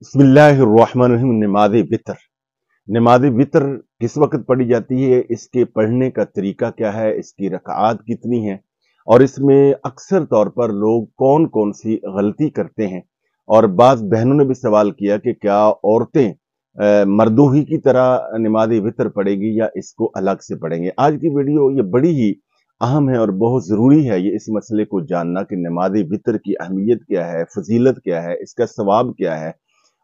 बिस्मिल्लाहिर्रहमानिर्रहीम। नमाज़ वितर। नमाज़ वितर किस वक्त पढ़ी जाती है, इसके पढ़ने का तरीका क्या है, इसकी रकात कितनी है और इसमें अक्सर तौर पर लोग कौन कौन सी गलती करते हैं। और बाज़ बहनों ने भी सवाल किया कि क्या औरतें मर्दों ही की तरह नमाज़ वितर पढ़ेगी या इसको अलग से पढ़ेंगे। आज की वीडियो ये बड़ी ही अहम है और बहुत ज़रूरी है ये इस मसले को जानना कि नमाज़ वितर की अहमियत क्या है, फजीलत क्या है, इसका सवाब क्या है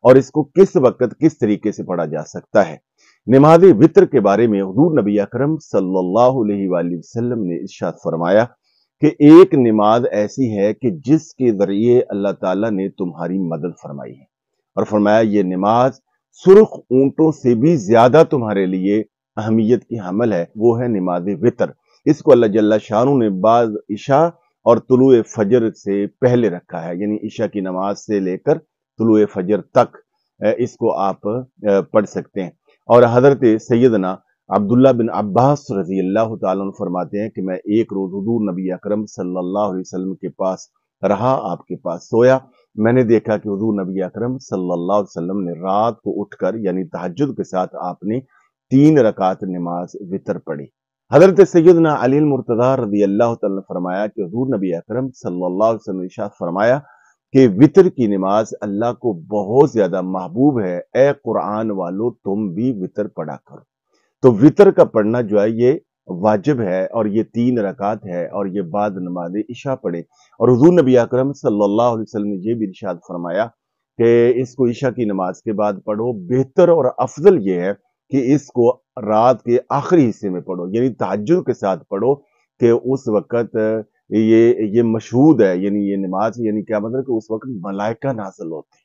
और इसको किस वक्त किस तरीके से पढ़ा जा सकता है। नमाज वितर के बारे में हुजूर नबी अकरम सल्लल्लाहु अलैहि वसल्लम ने इरशाद फरमाया कि एक नमाज ऐसी है कि जिसके जरिए अल्लाह ताला ने तुम्हारी मदद फरमाई है और फरमाया ये नमाज सुर्ख ऊंटों से भी ज्यादा तुम्हारे लिए अहमियत की हमल है, वो है नमाज वितर। इसको अल्लाह जल्ला शानु ने बाद इशा और तुलुए फजर से पहले रखा है, यानी इशा की नमाज से लेकर तुलुए फजर तक इसको आप पढ़ सकते हैं। और हजरत सैयदना अब्दुल्ला बिन अब्बास रजी अल्लाह तआला अन्हु फरमाते हैं कि मैं एक रोज हुजूर नबी अकरम सल्लल्लाहु अलैहि वसल्लम के पास रहा, आपके पास सोया। मैंने देखा कि हुजूर नबी अकरम सल्लल्लाहु अलैहि वसल्लम ने रात को उठकर यानी तहज्जुद के साथ आपने 3 रकात नमाज वितर पढ़ी। हजरत सैयदना अली मुर्तजा रजी अल्लाह तआला ने फरमाया कि हुजूर नबी अकरम सल्लल्लाहु अलैहि वसल्लम ने इरशाद फरमाया कि वितर की नमाज अल्लाह को बहुत ज्यादा महबूब है। ए कुरान वालों, तुम भी वितर पढ़ा करो। तो वितर का पढ़ना जो है ये वाजिब है और ये 3 रकात है और ये बाद नमाज इशा पढ़े। और हुजूर नबी अकरम सल्लल्लाहु अलैहि वसल्लम ने ये भी इरशाद फरमाया कि इसको इशा की नमाज के बाद पढ़ो। बेहतर और अफजल ये है कि इसको रात के आखिरी हिस्से में पढ़ो, यानी तहज्जुद के साथ पढ़ो कि उस वक्त ये मशहूद है, यानी ये नमाज, यानी क्या मतलब कि उस वक्त मलाइका नाज़िल होते हैं।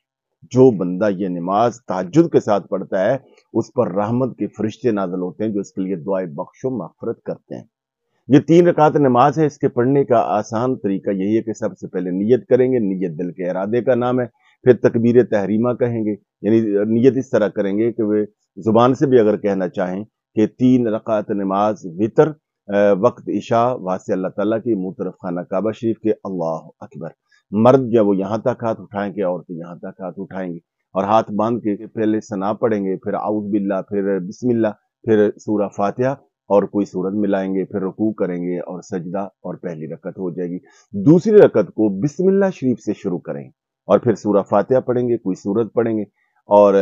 जो बंदा ये नमाज तहज्जुद के साथ पढ़ता है उस पर रहमत के फरिश्ते नाज़िल होते हैं जो इसके लिए दुआए बख्शो मगफिरत करते हैं। ये 3 रकात नमाज है। इसके पढ़ने का आसान तरीका यही है कि सबसे पहले नियत करेंगे। नियत दिल के इरादे का नाम है। फिर तकबीर तहरीमा कहेंगे, यानी नियत इस तरह करेंगे कि वे जुबान से भी अगर कहना चाहें कि 3 रकात नमाज वितर वक्त इशा वास्ते अल्लाह ताला की मुंह तरफ खाना काबा शरीफ के अल्लाह अकबर। मर्द जब वो यहाँ तक हाथ उठाएंगे, औरतें यहाँ तक हाथ उठाएंगी और हाथ बांध के पहले सना पढ़ेंगे, फिर आउज़ बिल्लाह, फिर बिस्मिल्लाह, फिर सूरह फातिहा और कोई सूरत मिलाएंगे, फिर रुकू करेंगे और सजदा और पहली रकत हो जाएगी। दूसरी रकत को बिस्मिल्लाह शरीफ से शुरू करेंगे और फिर सूरह फातिहा पढ़ेंगे, कोई सूरत पढ़ेंगे और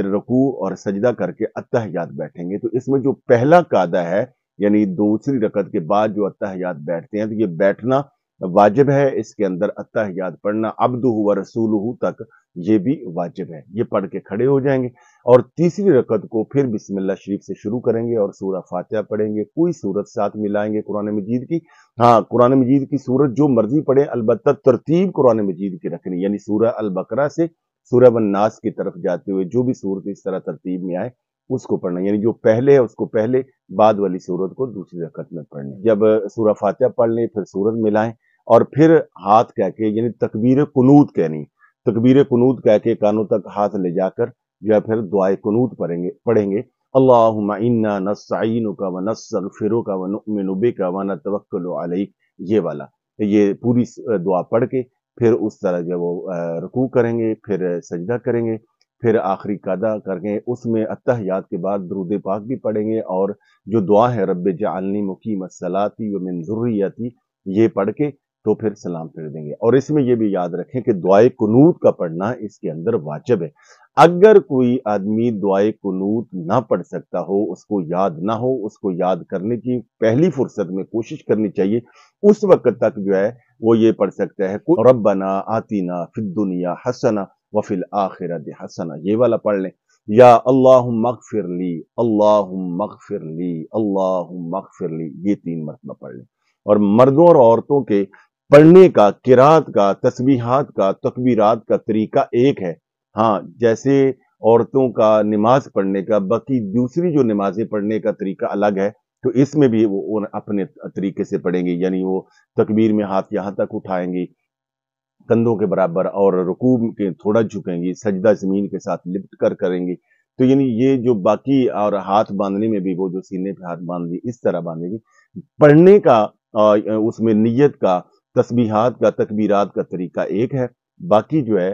रुकू और सजदा करके अत्तहियात बैठेंगे। तो इसमें जो पहला कायदा है, यानी दूसरी रकत के बाद जो अत्तहियात बैठते हैं, तो ये बैठना वाजिब है। इसके अंदर अत्तहियात पढ़ना अब्दुहु व रसूलुहु तक ये भी वाजिब है। ये पढ़ के खड़े हो जाएंगे और तीसरी रकत को फिर बिस्मिल्लाह शरीफ से शुरू करेंगे और सूरह फातिहा पढ़ेंगे, कोई सूरत साथ मिलाएंगे कुरान मजीद की। हाँ, कुरान मजीद की सूरत जो मर्जी पढ़े, अलबत्ता तरतीब कुरान मजीद की रखनी, यानी सूरह अल बकरा से सूरह वन्नास की तरफ जाते हुए जो भी सूरत इस तरह तरतीब में आए उसको पढ़ना, यानी जो पहले है उसको पहले, बाद वाली सूरत को दूसरी रकत में पढ़नी। जब सूरह फातिहा पढ़ लें फिर सूरत मिलाएं और फिर हाथ कह के, यानी तकबीर कुनूत कहनी, तकबीर कुनूत कह के कानों तक हाथ ले जाकर जो है फिर दुआए कुनूत पढ़ेंगे। अल्लाहुम्मा इन्ना नस्तईनुका व नस्तगफिरुका व नुमिनु बिका व नतवक्कलु अलैक, ये वाला, ये पूरी दुआ पढ़ के फिर उस तरह जब वो रुकू करेंगे, फिर सजदा करेंगे, फिर आखिरी कादा करके उसमें अत्तहियात के बाद दुरूद पाक भी पढ़ेंगे और जो दुआ है रब्बे जअलनी मुकीमस सलाती व मिन ज़ुर्रियती, ये पढ़ के तो फिर सलाम फेर देंगे। और इसमें ये भी याद रखें कि दुआए कुनूत का पढ़ना इसके अंदर वाजिब है। अगर कोई आदमी दुआए कुनूत ना पढ़ सकता हो, उसको याद ना हो, उसको याद करने की पहली फुर्सत में कोशिश करनी चाहिए। उस वक्त तक जो है वो ये पढ़ सकता है, रब्बना आतीना फिद दुनिया हसना व फिल आखिरति हसना, ये वाला पढ़ लें। या अल्लाहुम्मा अग़फिरली, अल्लाहुम्मा अग़फिरली, अल्लाहुम्मा अग़फिरली, ये 3 मरतबा पढ़ लें। और मर्दों और औरतों के पढ़ने का, किरात का, तस्बीहात का, तकबीरात का तरीका एक है। हाँ, जैसे औरतों का नमाज पढ़ने का, बाकी दूसरी जो नमाजें पढ़ने का तरीका अलग है, तो इसमें भी वो अपने तरीके से पढ़ेंगे, यानी वो तकबीर में हाथ यहाँ तक उठाएंगी कंधों के बराबर और रुकू के थोड़ा झुकेंगी, सजदा जमीन के साथ लिपट कर करेंगी। तो यानी ये जो बाकी, और हाथ बांधने में भी वो जो सीने पे हाथ बांध दी इस तरह बांधेगी। पढ़ने का उसमें नियत का, तस्बीहात का, तकबीरात का तरीका एक है। बाकी जो है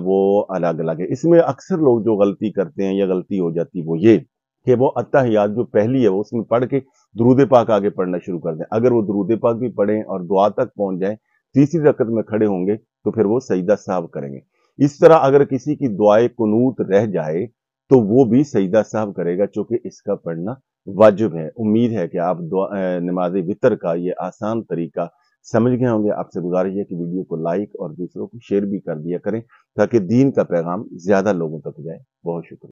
وہ الگ الگ ہے۔ اس میں اکثر لوگ جو غلطی کرتے ہیں یا غلطی ہو جاتی ہے وہ یہ کہ وہ اتحیات جو پہلی ہے وہ اس میں پڑھ کے درود پاک آگے پڑھنا شروع کر دیں۔ اگر وہ درود پاک بھی پڑھیں اور دعا تک پہنچ جائیں، تیسری رکعت میں کھڑے ہوں گے تو پھر وہ سجدہ سہو کریں گے۔ اس طرح اگر کسی کی دعائے قنوت رہ جائے تو وہ بھی سجدہ سہو کرے گا، چونکہ اس کا پڑھنا واجب ہے۔ امید ہے کہ آپ نماز وتر کا یہ آسان طریقہ سمجھ گئے ہوں گے۔ آپ سے گزارش ہے کہ ویڈیو کو لائک اور دوسروں کو شیئر بھی کر دیا کریں تاکہ دین کا پیغام زیادہ لوگوں تک جائے۔ بہت شکریہ۔